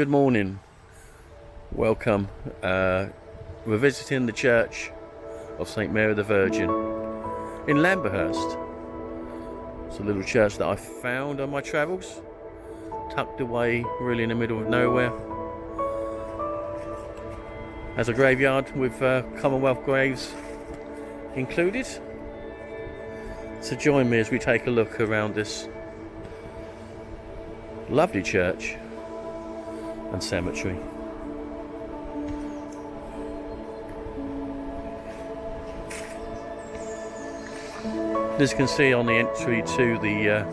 Good morning. Welcome. We're visiting the Church of St Mary the Virgin in Lamberhurst. It's a little church that I found on my travels, tucked away really in the middle of nowhere. Has a graveyard with Commonwealth graves included. So join me as we take a look around this lovely church and cemetery. As you can see on the entry to the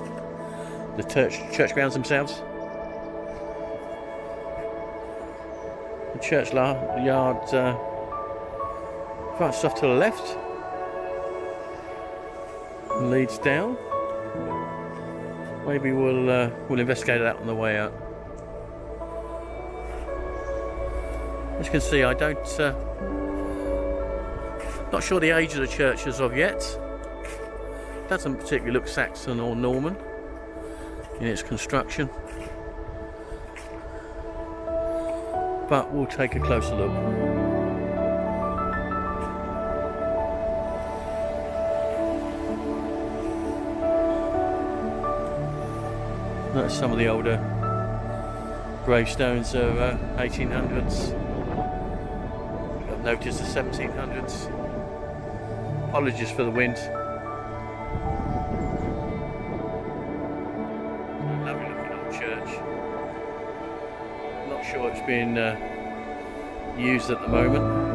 church grounds themselves, the church yard branches off to the left and leads down. Maybe we'll investigate that on the way out. As you can see, I don't not sure the age of the church as of yet. Doesn't particularly look Saxon or Norman in its construction, but we'll take a closer look. Notice some of the older gravestones of 1800s. I've noticed the 1700s. Apologies for the wind. Lovely looking old church. Not sure it's being used at the moment.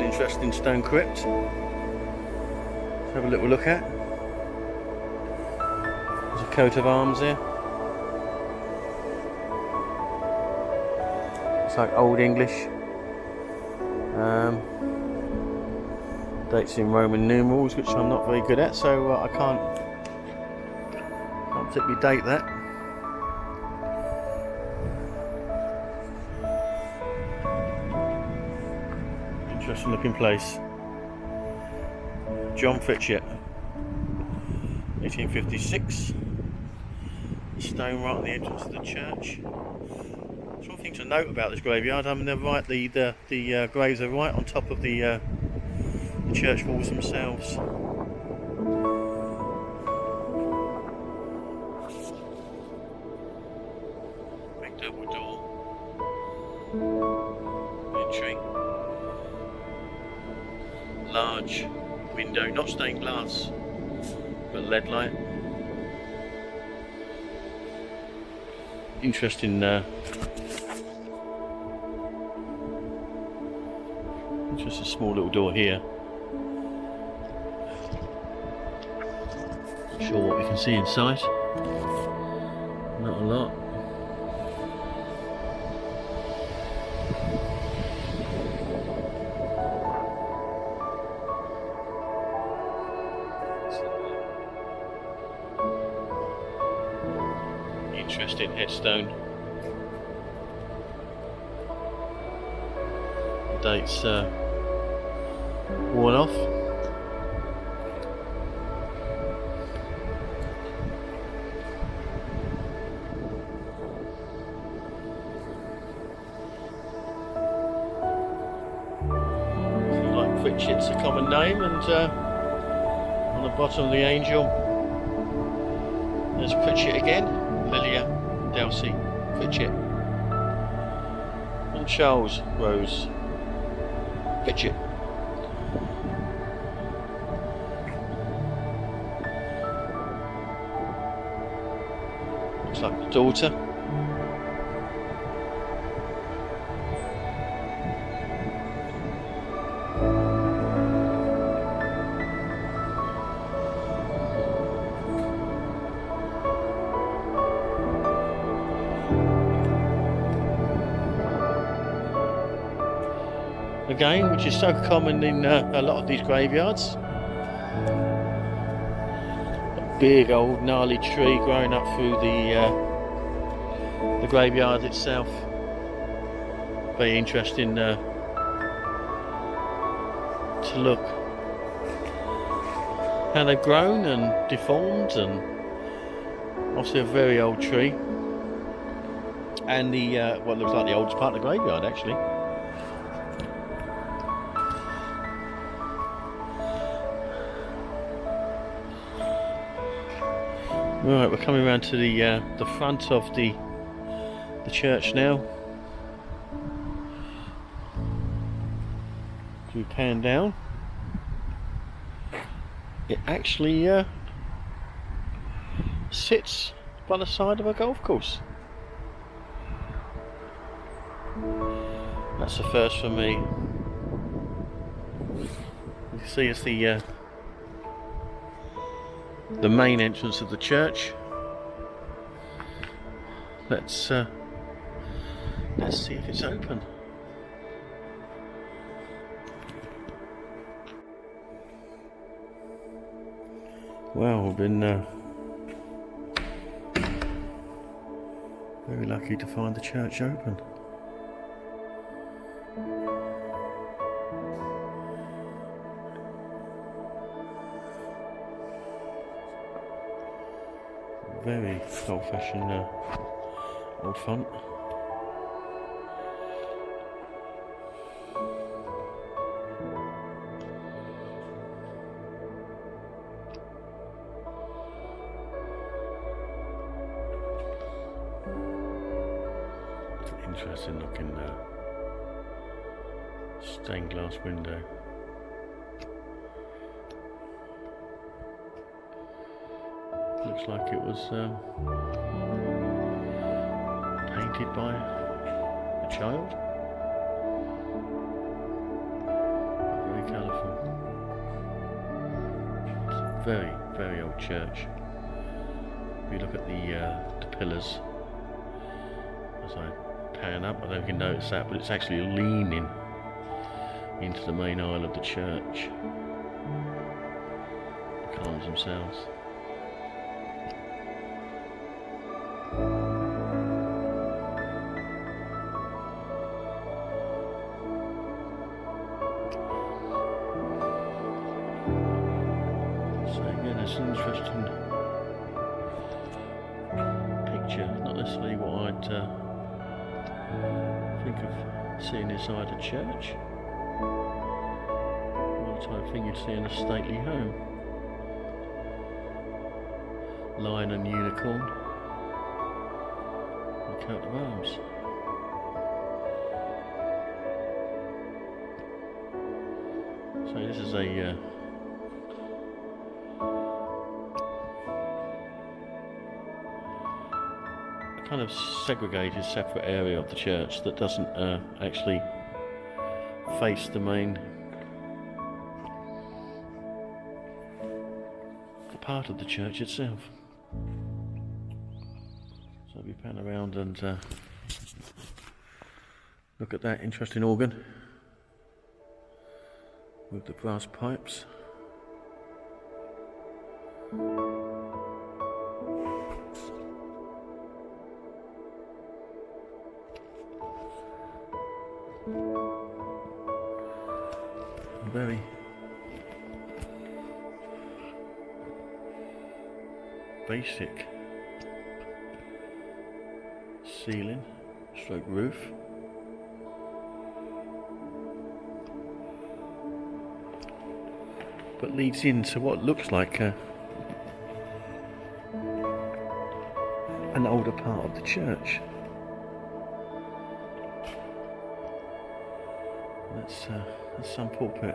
Interesting stone crypt. Let's have a little look at. There's a coat of arms here. It's like Old English. Dates in Roman numerals, which I'm not very good at, so I can't particularly date that. Interesting looking place. John Fitchett, 1856. Stone right at the entrance of the church. There's one thing to note about this graveyard. I mean, they're right. The graves are right on top of the church walls themselves. Big double door. Entry. Large window, not stained glass, but lead light. Interesting, just a small little door here. Not sure what we can see inside. Not a lot. Interesting headstone. Dates worn off. Like Fitchett's a common name, and on the bottom of the angel there's Fitchett again. Lilia Delsey Fitchett and Charles Rose Fitchett. Looks like the daughter. Again, which is so common in a lot of these graveyards. big old gnarly tree growing up through the graveyard itself. Very interesting to look how they've grown and deformed, and obviously a very old tree, and the what looks like the oldest part of the graveyard actually. Right, we're coming around to the front of the church now. We pan down. It actually sits by the side of a golf course. That's the first for me. You can see it's the main entrance of the church. Let's see if it's open. Well, we've been very lucky to find the church open. Very old-fashioned old font. Interesting looking stained glass window. Looks like it was painted by a child. Very colourful. It's a very, very old church. If you look at the pillars, as I pan up, I don't know if you can notice that, but it's actually leaning into the main aisle of the church. The columns themselves. So again, it's an interesting picture, not necessarily what I'd think of seeing inside a church. What type of thing you'd see in a stately home. Lion and unicorn. And coat of arms. So this is a kind of segregated, separate area of the church that doesn't actually face the main part of the church itself. So we pan around and look at that interesting organ with the brass pipes. Very basic ceiling, stroke roof. But leads into what looks like an older part of the church. That's some pulpit.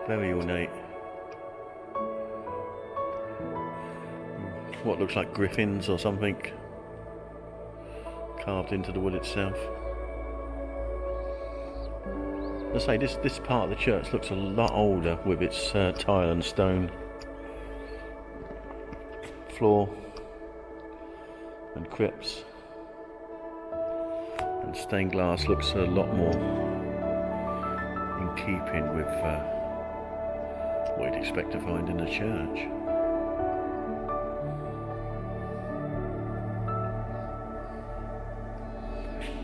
Very ornate. What looks like griffins or something carved into the wood itself. As I say, this part of the church looks a lot older with its tile and stone floor and crypts. And stained glass looks a lot more in keeping with what you'd expect to find in a church.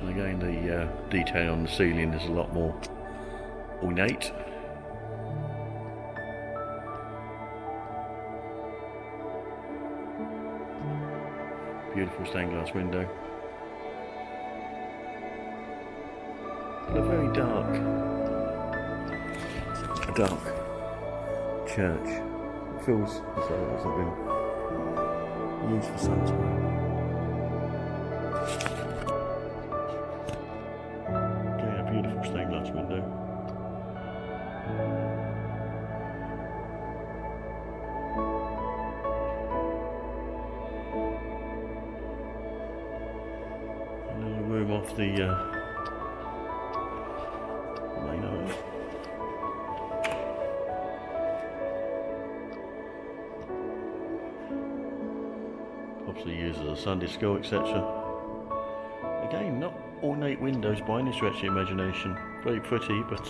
And again, the detail on the ceiling is a lot more ornate. Beautiful stained glass window. But a very dark church. It feels as though it hasn't been used for some time. Again, a beautiful stained glass window. Another room off the main island. Obviously used as a Sunday school, etc. Again, not ornate windows by any stretch of the imagination. Very pretty, but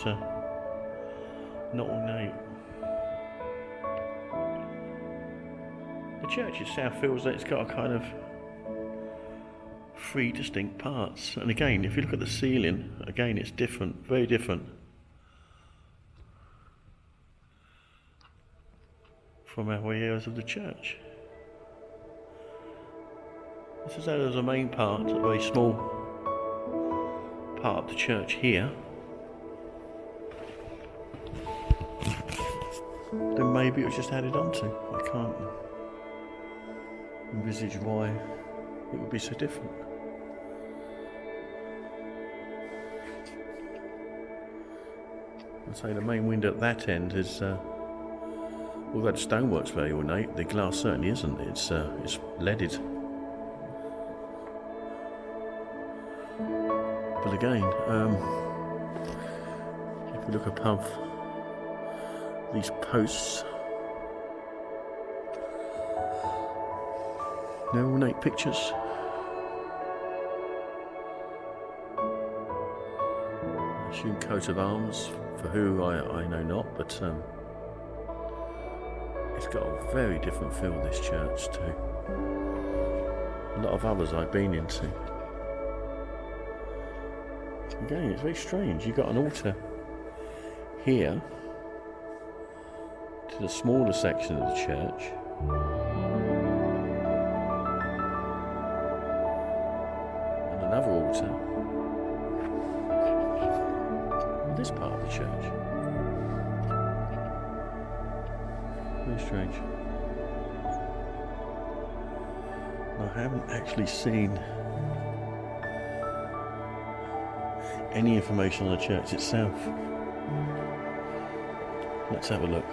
not ornate. The church itself feels that it's got a kind of three distinct parts. And again, if you look at the ceiling, again it's different, very different from our areas of the church. This is as a main part, a very small part of the church here. Then maybe it was just added onto. I can't envisage why it would be so different. I'd say the main window at that end is, although the stonework's very ornate, the glass certainly isn't. It's leaded. But again, if we look above these posts, they're ornate pictures. I assume coat of arms, for who I know not, but it's got a very different feel, this church, to a lot of others I've been into. Again, it's very strange. You've got an altar here to the smaller section of the church, and another altar in this part of the church. Very strange. I haven't actually seen any information on the church itself. Let's have a look.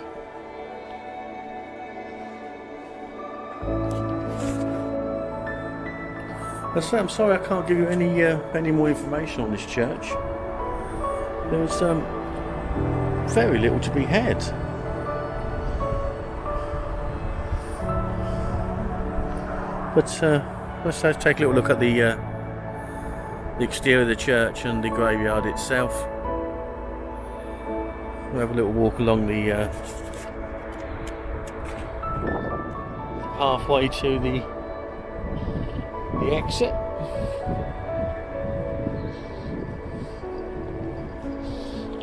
I'm sorry I can't give you any more information on this church. There's very little to be had. But let's take a little look at the exterior of the church and the graveyard itself. We'll have a little walk along the pathway to the exit.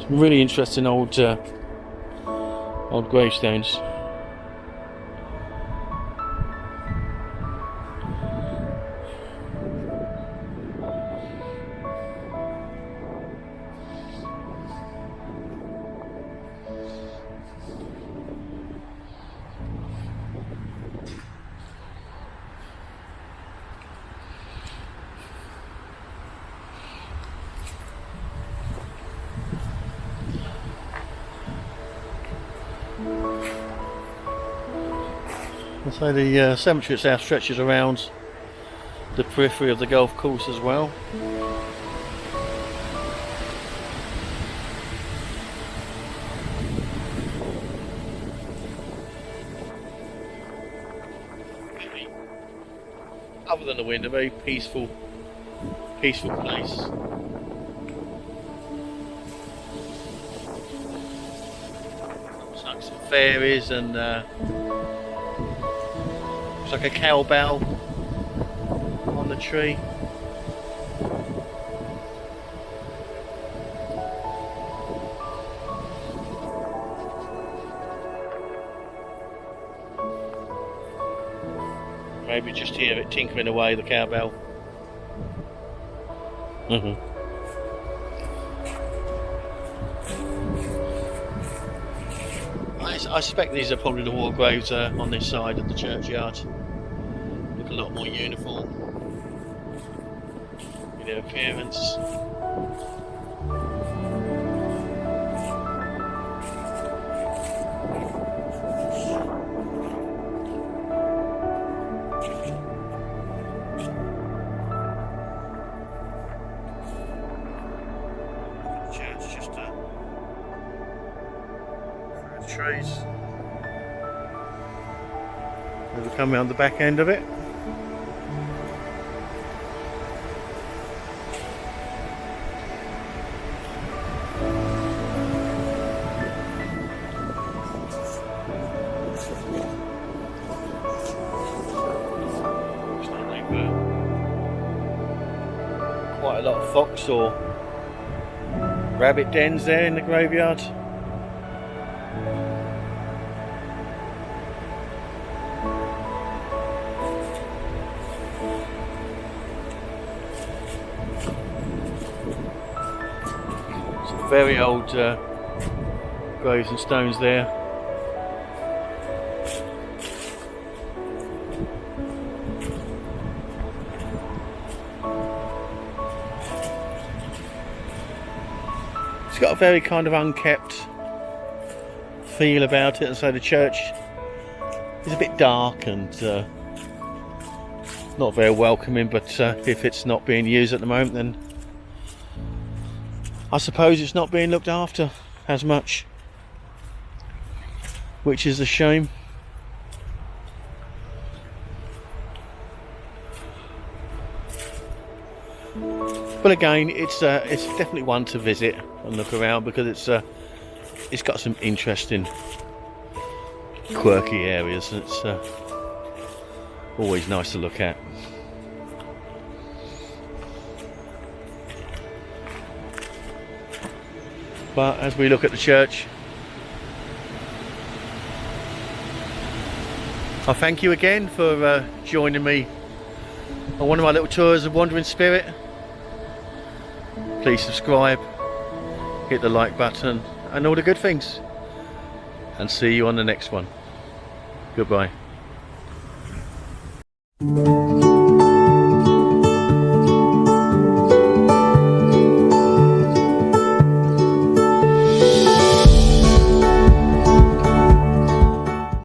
Some really interesting old gravestones. So the cemetery itself stretches around the periphery of the golf course as well. Other than the wind, a very peaceful place. Looks like some fairies, and it's like a cowbell on the tree. Maybe just hear it tinkering away, the cowbell. I suspect these are probably the war graves on this side of the churchyard. Look a lot more uniform in their appearance. Church just through the trees. As we come around the back end of it. Looks like they've quite a lot of fox or rabbit dens there in the graveyard. Some very old graves and stones there. It's got a very kind of unkept feel about it, and so the church is a bit dark and not very welcoming, but if it's not being used at the moment, then I suppose it's not being looked after as much, which is a shame. But again, it's definitely one to visit and look around, because it's got some interesting, quirky areas, and it's always nice to look at. But as we look at the church, I thank you again for joining me on one of my little tours of Wandering Spirit. Please subscribe, hit the like button and all the good things, and see you on the next one. Goodbye.